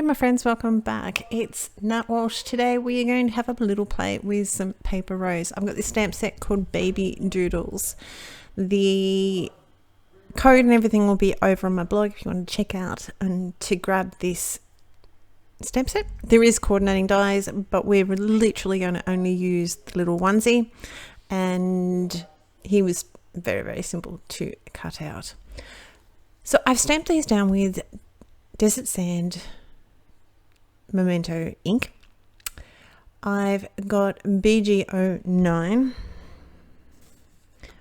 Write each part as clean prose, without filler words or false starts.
my friends, welcome back. It's Nat Walsh. Today we are going to have a little play with some PaperRose. I've got this stamp set called Baby Doodles. The code and everything will be over on my blog if you want to check out and to grab this stamp set. There is coordinating dies, but we're literally going to only use the little onesie, and he was very, very simple to cut out. So I've stamped these down with Desert Sand Memento ink. I've got BG09,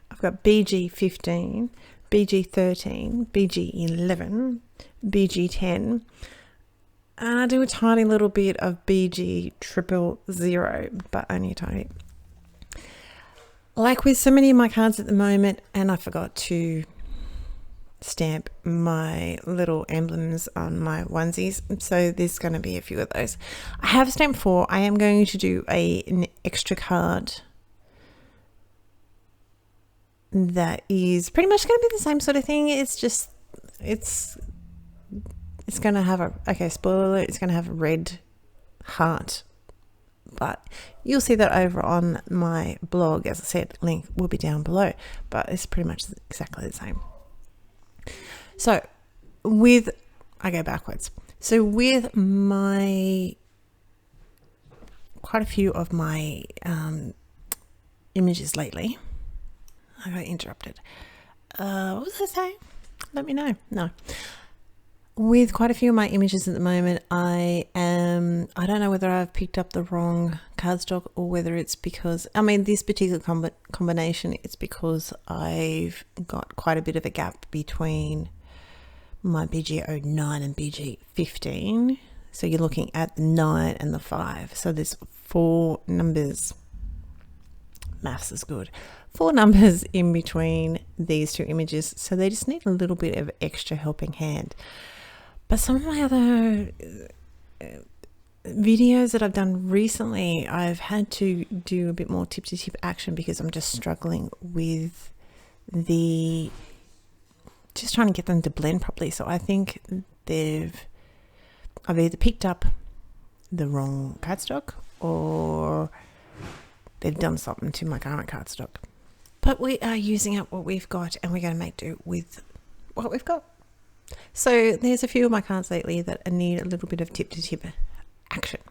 I've got BG15, BG13, BG11, BG10, and I do a tiny little bit of BG000, but only a tiny. Like with so many of my cards at the moment, and I forgot to stamp my little emblems on my onesies, so there's going to be a few of those. I have stamped 4. I am going to do an extra card that is pretty much going to be the same sort of thing. It's just it's going to have spoiler alert, it's going to have a red heart, but you'll see that over on my blog. As I said, link will be down below, but it's pretty much exactly the same. So I go backwards. So with quite a few of my images lately, I got interrupted. What was I saying? Let me know. No. With quite a few of my images at the moment, I don't know whether I've picked up the wrong cardstock or whether it's because, this particular combination, it's because I've got quite a bit of a gap between my BG09 and BG15. So you're looking at the 9 and the 5. So there's 4 numbers. Maths is good. 4 numbers in between these 2 images. So they just need a little bit of extra helping hand. But some of my other videos that I've done recently, I've had to do a bit more tip-to-tip action because I'm just struggling with just trying to get them to blend properly. So I think I've either picked up the wrong cardstock or they've done something to my current cardstock. But we are using up what we've got, and we're going to make do with what we've got. So there's a few of my cards lately that need a little bit of tip-to-tip action.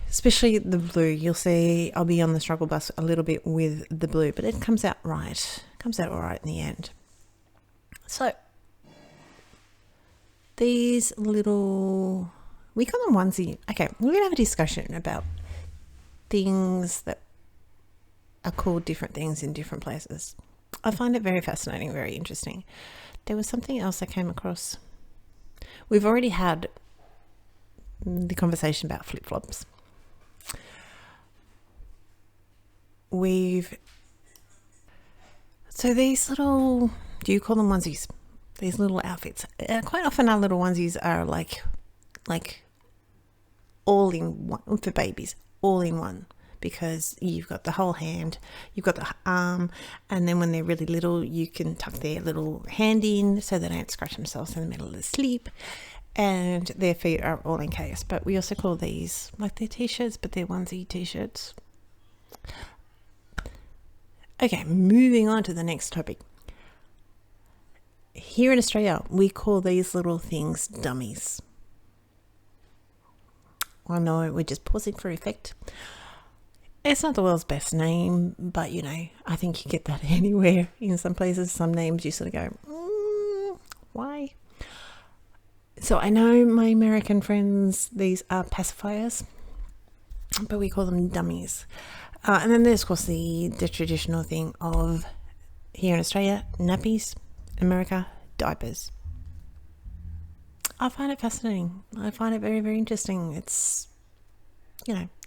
Especially the blue. You'll see I'll be on the struggle bus a little bit with the blue, but it comes out right. It comes out all right in the end. So these little, we call them onesie. Okay, we're going to have a discussion about things that are called different things in different places. I find it very fascinating, very interesting. There was something else I came across. We've already had the conversation about flip-flops. So these little, do you call them onesies? These little outfits. Quite often our little onesies are like all in one, for babies, all in one. Because you've got the whole hand, you've got the arm, and then when they're really little, you can tuck their little hand in so they don't scratch themselves in the middle of the sleep, and their feet are all encased. But we also call these, like, they're t-shirts, but they're onesie t-shirts. Okay, moving on to the next topic. Here in Australia, we call these little things dummies. I know, we're just pausing for effect. It's not the world's best name, but I think you get that anywhere. In some places, some names you sort of go, why? So I know my American friends, these are pacifiers, but we call them dummies. And then there's, of course, the traditional thing of, here in Australia, nappies, America, diapers. I find it fascinating. I find it very, very interesting. It's,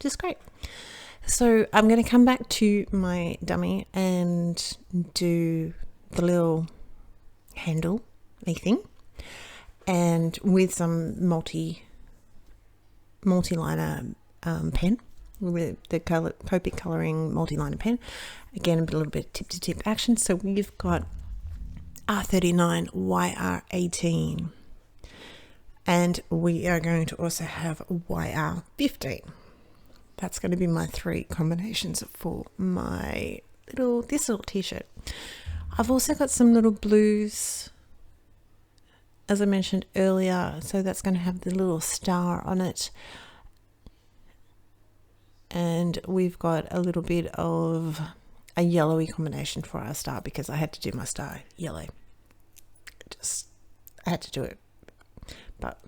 just great. So I'm going to come back to my dummy and do the little handle thing, and with some multi-liner pen, with the Copic colouring multi-liner pen. Again, a little bit tip-to-tip action. So we've got R39, YR18. And we are going to also have YR15. That's going to be my 3 combinations for this little t-shirt. I've also got some little blues, as I mentioned earlier, so that's going to have the little star on it. And we've got a little bit of a yellowy combination for our star, because I had to do my star yellow. I had to do it. But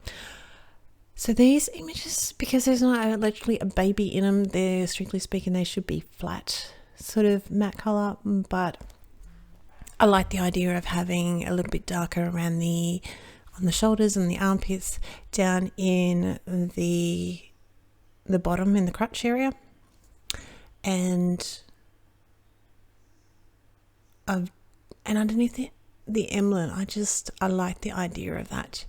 so these images, because there's not literally a baby in them, they're strictly speaking, they should be flat, sort of matte color. But I like the idea of having a little bit darker around on the shoulders and the armpits, down in the bottom in the crotch area, and underneath the emblem. I like the idea of that.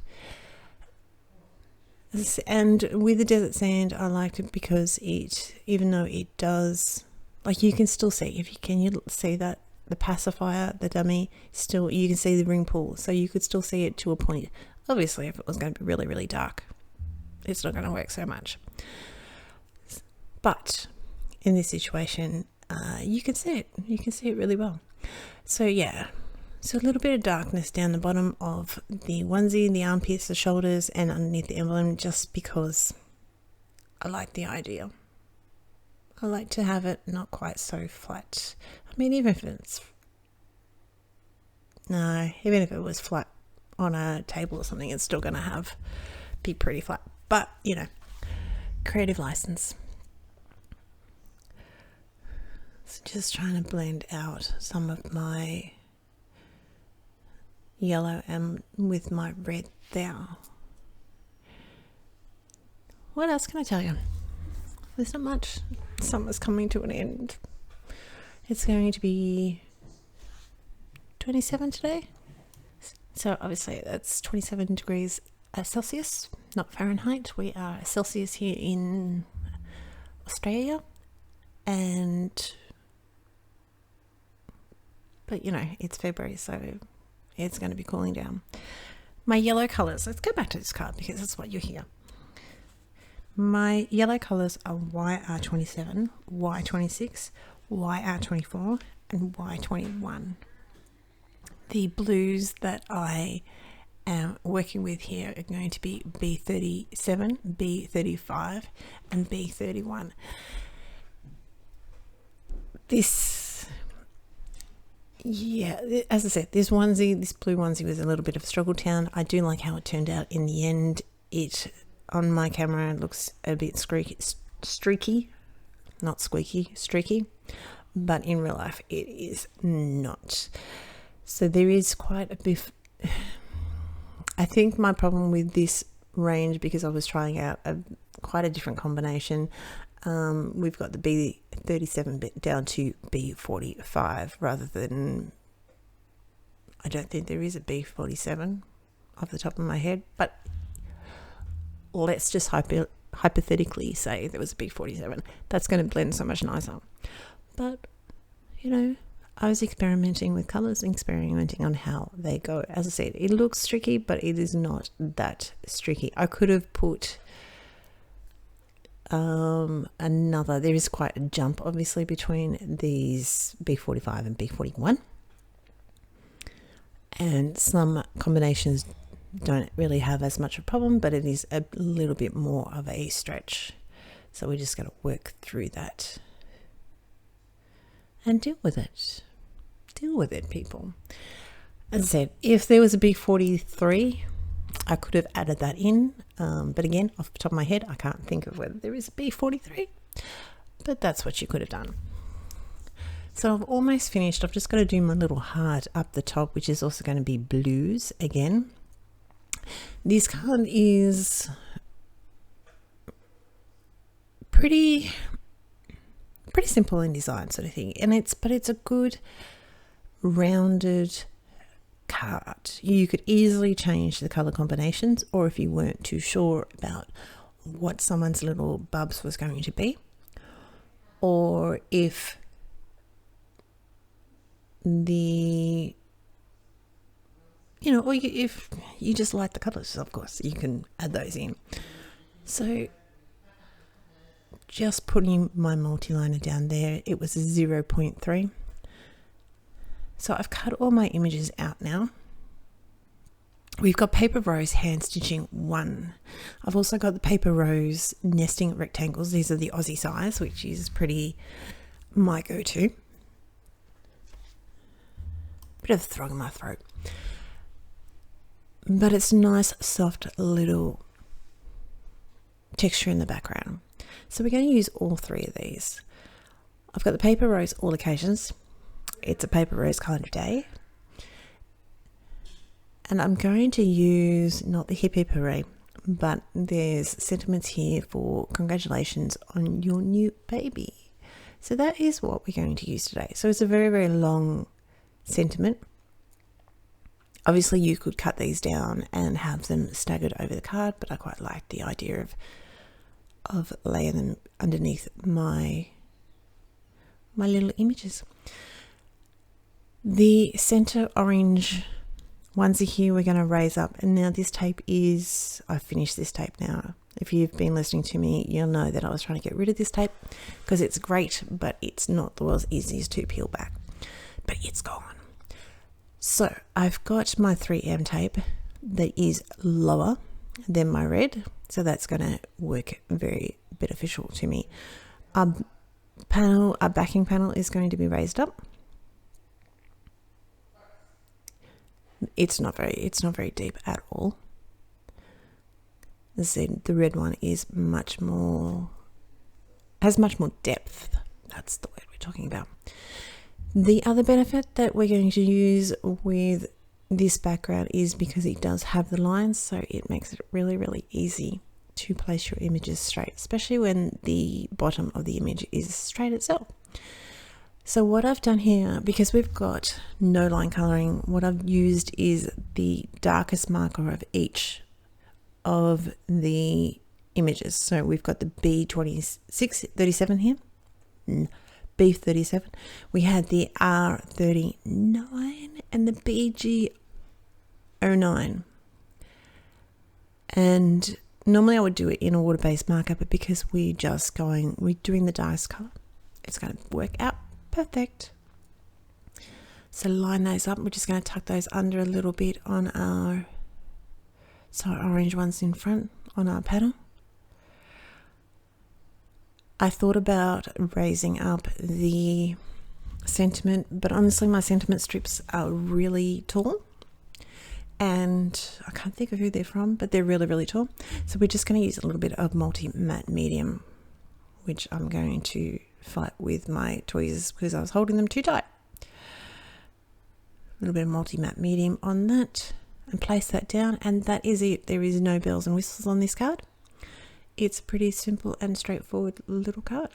And with the desert sand, I liked it because even though it does, like, you can still see, you see that the pacifier, the dummy, still, you can see the ring pull, so you could still see it to a point. Obviously, if it was going to be really, really dark, it's not going to work so much. But in this situation, you can see it really well. So yeah, so a little bit of darkness down the bottom of the onesie, the armpits, the shoulders, and underneath the emblem, just because I like the idea. I like to have it not quite so flat. I mean, even if it was flat on a table or something, it's still going to be pretty flat. But, creative license. So just trying to blend out some of my yellow and with my red there. What else can I tell you? There's not much. Summer's coming to an end. It's going to be 27 today. So obviously that's 27 degrees Celsius, not Fahrenheit. We are Celsius here in Australia. But it's February, so it's going to be cooling down. My yellow colours, let's go back to this card because that's what you're here. My yellow colours are YR27, Y26, YR24, and Y21. The blues that I am working with here are going to be B37, B35, and B31. As I said, this blue onesie was a little bit of a struggle town. I do like how it turned out in the end. It, on my camera, looks a bit streaky, not squeaky, streaky, but in real life it is not. So there is quite a bit. I think my problem with this range, because I was trying out quite a different combination, we've got the B37 bit down to B45 rather than, I don't think there is a B47 off the top of my head, but let's just hypothetically say there was a B47. That's going to blend so much nicer. But, I was experimenting with colours, experimenting on how they go. As I said, it looks streaky, but it is not that streaky. I could have put there is quite a jump obviously between these B45 and B41, and some combinations don't really have as much of a problem, but it is a little bit more of a stretch, so we just got to work through that and deal with it, people. As I said, if there was a B43, I could have added that in, but again, off the top of my head, I can't think of whether there is a B43, but that's what you could have done. So I've almost finished. I've just got to do my little heart up the top, which is also going to be blues again. This card is pretty simple in design, sort of thing, but it's a good rounded card. You could easily change the color combinations, or if you weren't too sure about what someone's little bubs was going to be, or if or if you just like the colours, of course, you can add those in. So just putting my multi-liner down there, it was a 0.3. So I've cut all my images out now. We've got PaperRose hand stitching 1. I've also got the PaperRose nesting rectangles. These are the Aussie size, which is pretty my go-to. Bit of a frog in my throat. But it's nice, soft little texture in the background. So we're going to use all 3 of these. I've got the PaperRose All Occasions. It's a PaperRose calendar day. And I'm going to use not the hip hip hooray, but there's sentiments here for congratulations on your new baby. So that is what we're going to use today. So it's a very, very long sentiment. Obviously you could cut these down and have them staggered over the card, but I quite like the idea of laying them underneath my little images. The center orange onesie here we're going to raise up, and now this tape is, I've finished this tape now. If you've been listening to me, you'll know that I was trying to get rid of this tape because it's great, but it's not the world's easiest to peel back, but it's gone. So I've got my 3M tape that is lower than my red, so that's going to work very beneficial to me. Our backing panel is going to be raised up. It's not very deep at all. As I said, the red one is has much more depth. That's the word we're talking about. The other benefit that we're going to use with this background is because it does have the lines, so it makes it really, really easy to place your images straight, especially when the bottom of the image is straight itself. So what I've done here, because we've got no line colouring, what I've used is the darkest marker of each of the images. So we've got the B3637 here, B37. We had the R39 and the BG09. And normally I would do it in a water-based marker, but because we're doing the darkest colour, it's going to work out perfect. So line those up. We're just going to tuck those under a little bit on our orange ones in front on our panel. I thought about raising up the sentiment, but honestly my sentiment strips are really tall and I can't think of who they're from, but they're really, really tall. So we're just going to use a little bit of multi-matte medium, which I'm going to fight with my tweezers because I was holding them too tight. A little bit of multi-matte medium on that and place that down, and that is it. There is no bells and whistles on this card. It's a pretty simple and straightforward little card.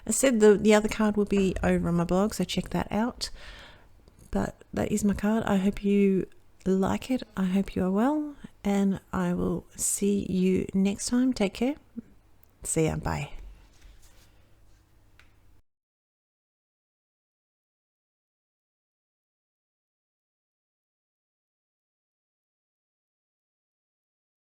I said the other card will be over on my blog, so check that out. But that is my card. I hope you like it. I hope you are well, and I will see you next time. Take care. See ya. Bye.